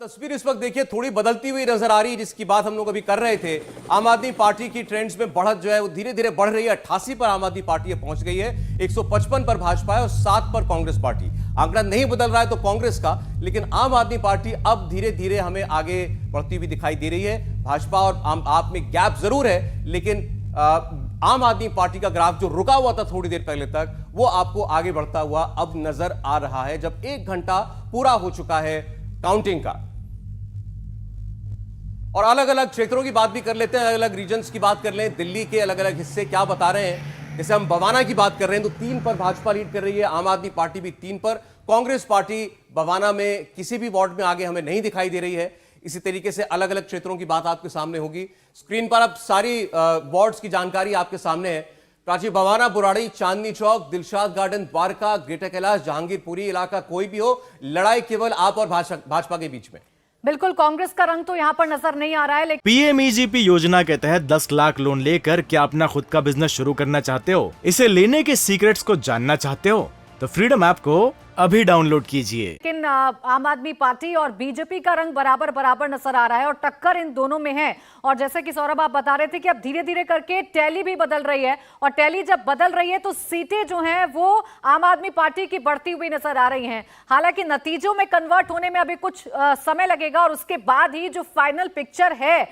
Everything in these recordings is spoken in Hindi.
तस्वीर इस वक्त देखिए थोड़ी बदलती हुई नजर आ रही है, जिसकी बात हम लोग अभी कर रहे थे। आम आदमी पार्टी की ट्रेंड्स में बढ़त जो है वो धीरे धीरे बढ़ रही है। 88 पर आम आदमी पार्टी पहुंच गई है, 155 पर भाजपा है और 7 पर कांग्रेस पार्टी। आंकड़ा नहीं बदल रहा है तो कांग्रेस का, लेकिन आम आदमी पार्टी अब धीरे धीरे हमें आगे बढ़ती हुई दिखाई दे रही है। भाजपा और आम आप में गैप जरूर है, लेकिन आम आदमी पार्टी का ग्राफ जो रुका हुआ था थोड़ी देर पहले तक, वो आपको आगे बढ़ता हुआ अब नजर आ रहा है, जब 1 घंटा पूरा हो चुका है काउंटिंग का। और अलग अलग क्षेत्रों की बात भी कर लेते हैं, अलग अलग रीजन्स की बात कर लें। दिल्ली के अलग अलग हिस्से क्या बता रहे हैं। जैसे हम बवाना की बात कर रहे हैं तो 3 पर भाजपा लीड कर रही है, आम आदमी पार्टी भी 3 पर। कांग्रेस पार्टी बवाना में किसी भी वार्ड में आगे हमें नहीं दिखाई दे रही है। इसी तरीके से अलग अलग क्षेत्रों की बात आपके सामने होगी। स्क्रीन पर अब सारी वार्ड्स की जानकारी आपके सामने है। प्राची, बवाना, बुराड़ी, चांदनी चौक, दिलशाद गार्डन, द्वारका, ग्रेटर कैलाश, जहांगीरपुरी इलाका कोई भी हो, लड़ाई केवल आप और भाजपा के बीच में। बिल्कुल, कांग्रेस का रंग तो यहाँ पर नजर नहीं आ रहा है। लेकिन पीएमईजीपी योजना के तहत 10 लाख लोन लेकर क्या अपना खुद का बिजनेस शुरू करना चाहते हो? इसे लेने के सीक्रेट्स को जानना चाहते हो तो फ्रीडम ऐप को अभी डाउनलोड कीजिए। लेकिन आम आदमी पार्टी और बीजेपी का रंग बराबर बराबर नजर आ रहा है और टक्कर इन दोनों में है। और जैसे कि सौरभ आप बता रहे थे कि अब धीरे धीरे करके टैली भी बदल रही है, और टैली जब बदल रही है तो सीटें जो हैं वो आम आदमी पार्टी की बढ़ती हुई नजर आ रही हैं। हालांकि नतीजों में कन्वर्ट होने में अभी कुछ समय लगेगा और उसके बाद ही जो फाइनल पिक्चर है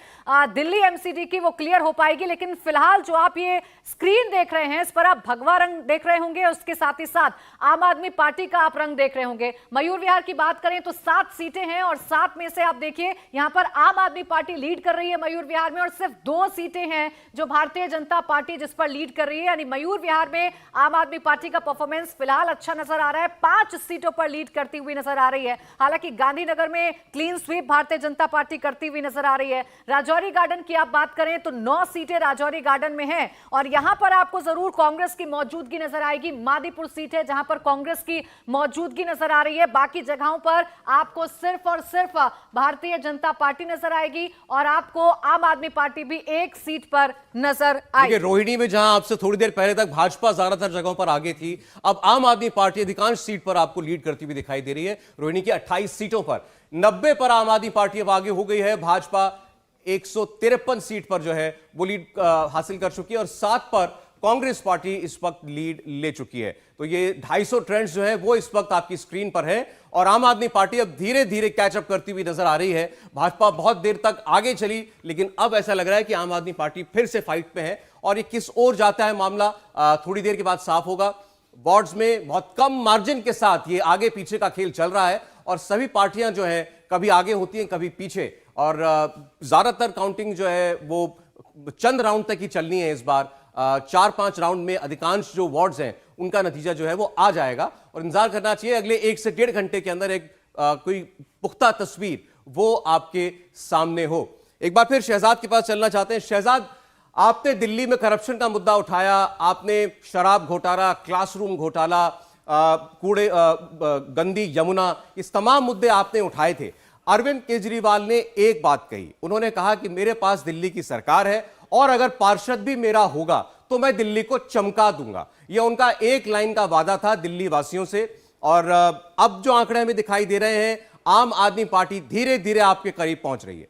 दिल्ली एमसीडी की वो क्लियर हो पाएगी। लेकिन फिलहाल जो आप ये स्क्रीन देख रहे हैं, इस पर आप भगवा रंग देख रहे होंगे, उसके साथ ही साथ आम आदमी पार्टी का आप रंग देख रहे होंगे। मयूर विहार की बात करें तो 7 सीटें हैं और 7 में से आप देखिए यहां पर आम आदमी पार्टी लीड कर रही है मयूर विहार में, और सिर्फ 2 सीटें हैं जो भारतीय जनता पार्टी जिस पर लीड कर रही है। यानी मयूर विहार में आम आदमी पार्टी का परफॉर्मेंस फिलहाल अच्छा नजर आ रहा है, 5 सीटों पर लीड करती हुई नजर आ रही है। हालांकि गांधीनगर में clean sweep Bharatiya Janata party करती हुई नजर आ रही है। राजौरी गार्डन की आप बात करें तो 9 सीटें राजौरी गार्डन में हैं और यहां पर आपको जरूर कांग्रेस की मौजूदगी नजर आएगी। मादीपुर सीट है जहां पर कांग्रेस की मौजूदगी नजर आ रही है। बाकी जगहों पर आपको सिर्फ और सिर्फ भारतीय जनता पार्टी नजर आएगी और आपको आम आदमी पार्टी भी 1 सीट पर नजर आएगी। रोहिणी में जहां आपसे थोड़ी देर पहले तक भाजपा ज्यादातर जगहों पर आगे थी, अब आम आदमी पार्टी अधिकांश सीट पर आपको लीड करती हुई दिखाई दे रही है। रोहिणी की 28 सीटों पर 90 पर आम आदमी पार्टी अब आगे हो गई है। भाजपा 153 सीट पर जो है वो लीड हासिल कर चुकी है और 7 पर कांग्रेस पार्टी इस वक्त लीड ले चुकी है। तो ये 250 ट्रेंड्स जो है वो इस वक्त आपकी स्क्रीन पर है और आम आदमी पार्टी अब धीरे धीरे कैचअप करती हुई नजर आ रही है। भाजपा बहुत देर तक आगे चली, लेकिन अब ऐसा लग रहा है कि आम आदमी पार्टी फिर से फाइट में है और ये किस ओर जाता है मामला थोड़ी देर के बाद साफ होगा। वार्ड्स में बहुत कम मार्जिन के साथ ये आगे पीछे का खेल चल रहा है और सभी पार्टियां जो है कभी आगे होती हैं कभी पीछे, और ज्यादातर काउंटिंग जो है वो चंद राउंड तक ही चलनी है इस बार। 4-5 राउंड में अधिकांश जो वार्ड्स हैं उनका नतीजा जो है वो आ जाएगा और इंतजार करना चाहिए अगले 1 से 1.5 घंटे के अंदर एक कोई पुख्ता तस्वीर वो आपके सामने हो। एक बार फिर शहजाद के पास चलना चाहते हैं। शहजाद, आपने दिल्ली में करप्शन का मुद्दा उठाया, आपने शराब घोटाला, क्लासरूम घोटाला, कूड़े गंदी यमुना, इस तमाम मुद्दे आपने उठाए थे। अरविंद केजरीवाल ने एक बात कही, उन्होंने कहा कि मेरे पास दिल्ली की सरकार है और अगर पार्षद भी मेरा होगा तो मैं दिल्ली को चमका दूंगा। यह उनका एक लाइन का वादा था दिल्ली वासियों से। और अब जो आंकड़े हमें दिखाई दे रहे हैं, आम आदमी पार्टी धीरे धीरे आपके करीब पहुंच रही है।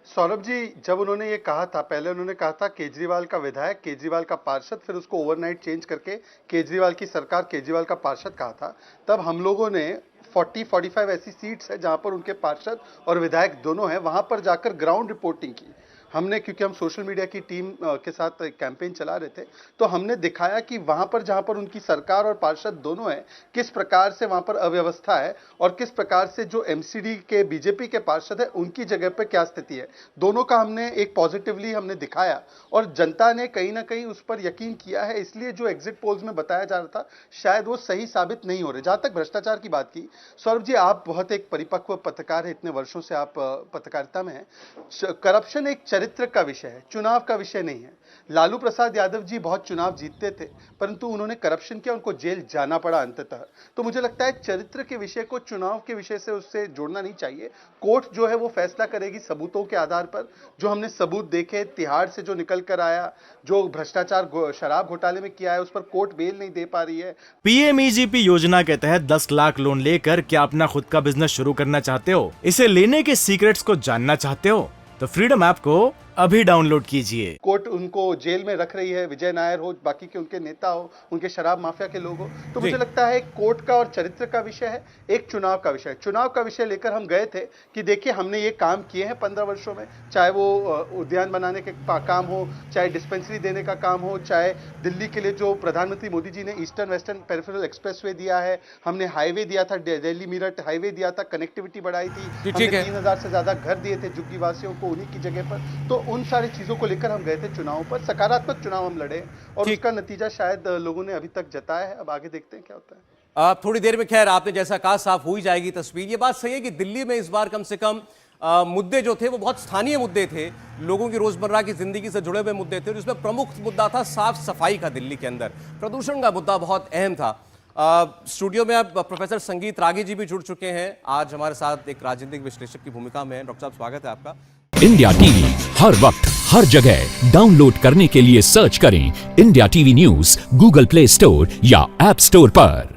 सौरभ जी, जब उन्होंने ये कहा था, पहले उन्होंने कहा था केजरीवाल का विधायक, केजरीवाल का पार्षद, फिर उसको ओवरनाइट चेंज करके केजरीवाल की सरकार, केजरीवाल का पार्षद कहा था। तब हम लोगों ने 40-45 ऐसी सीट्स है जहां पर उनके पार्षद और विधायक दोनों हैं, वहां पर जाकर ग्राउंड रिपोर्टिंग की हमने, क्योंकि हम सोशल मीडिया की टीम के साथ एक कैंपेन चला रहे थे। तो हमने दिखाया कि वहां पर जहां पर उनकी सरकार और पार्षद दोनों हैं, किस प्रकार से वहां पर अव्यवस्था है और किस प्रकार से जो एमसीडी के बीजेपी के पार्षद है उनकी जगह पर क्या स्थिति है। दोनों का हमने एक पॉजिटिवली हमने दिखाया और जनता ने कहीं ना कहीं उस पर यकीन किया है। इसलिए जो एग्जिट पोल्स में बताया जा रहा था शायद वो सही साबित नहीं हो रहे। जहां तक भ्रष्टाचार की बात की, सौरभ जी, आप बहुत एक परिपक्व पत्रकार है, इतने वर्षों से आप पत्रकारिता में हैं। करप्शन एक चरित्र का विषय है, चुनाव का विषय नहीं है। लालू प्रसाद यादव जी बहुत चुनाव जीतते थे, परंतु उन्होंने करप्शन किया, उनको जेल जाना पड़ा अंततः। तो मुझे लगता है चरित्र के विषय को चुनाव के विषय से उससे जोड़ना नहीं चाहिए। कोर्ट जो है वो फैसला करेगी सबूतों के आधार पर। जो हमने सबूत देखे, तिहाड़ से जो निकल कर आया, जो भ्रष्टाचार शराब घोटाले में किया है, उस पर कोर्ट बेल नहीं दे पा रही है। पीएमईजीपी योजना के तहत 10 लाख लोन लेकर क्या अपना खुद का बिजनेस शुरू करना चाहते हो? इसे लेने के सीक्रेट्स को जानना चाहते हो? तो फ्रीडम ऐप को अभी डाउनलोड कीजिए। कोर्ट उनको जेल में रख रही है, विजय नायर हो, बाकी के उनके नेता हो, उनके शराब माफिया के लोग हो। तो मुझे लगता है कोर्ट का और चरित्र का विषय है, एक चुनाव का विषय। चुनाव का विषय लेकर हम गए थे कि देखिए हमने ये काम किए हैं 15 वर्षों में, चाहे वो उद्यान बनाने के काम हो, चाहे डिस्पेंसरी देने का काम हो, चाहे दिल्ली के लिए जो प्रधानमंत्री मोदी जी ने ईस्टर्न वेस्टर्न पेरिफेरल एक्सप्रेसवे दिया है, हमने हाईवे दिया था, दिल्ली मीरठ हाईवे दिया था, कनेक्टिविटी बढ़ाई थी, हमने 3000 से ज्यादा घर दिए थे झुग्गी वासियों को उन्हीं की जगह पर। तो उन सारी चीजों को लेकर हम गए थे चुनाव पर, सकारात्मक चुनाव हम लड़े और उसका नतीजा शायद लोगों ने अभी तक जताया है। अब आगे देखते हैं क्या होता है। थोड़ी देर में खैर आपने जैसा कहा साफ हो ही जाएगी तस्वीर। ये बात सही है कि दिल्ली में इस बार कम से कम मुद्दे जो थे वो बहुत स्थानीय मुद्दे थे, लोगों की रोजमर्रा की जिंदगी से जुड़े हुए मुद्दे थे। जिसमें प्रमुख मुद्दा था साफ सफाई का। दिल्ली के अंदर प्रदूषण का मुद्दा बहुत अहम था। स्टूडियो में अब प्रोफेसर संगीत रागी जी भी जुड़ चुके हैं, आज हमारे साथ एक राजनीतिक विश्लेषक की भूमिका में। डॉक्टर साहब स्वागत है आपका। इंडिया टीवी हर वक्त हर जगह डाउनलोड करने के लिए सर्च करें India TV news Google play store या ऐप स्टोर पर।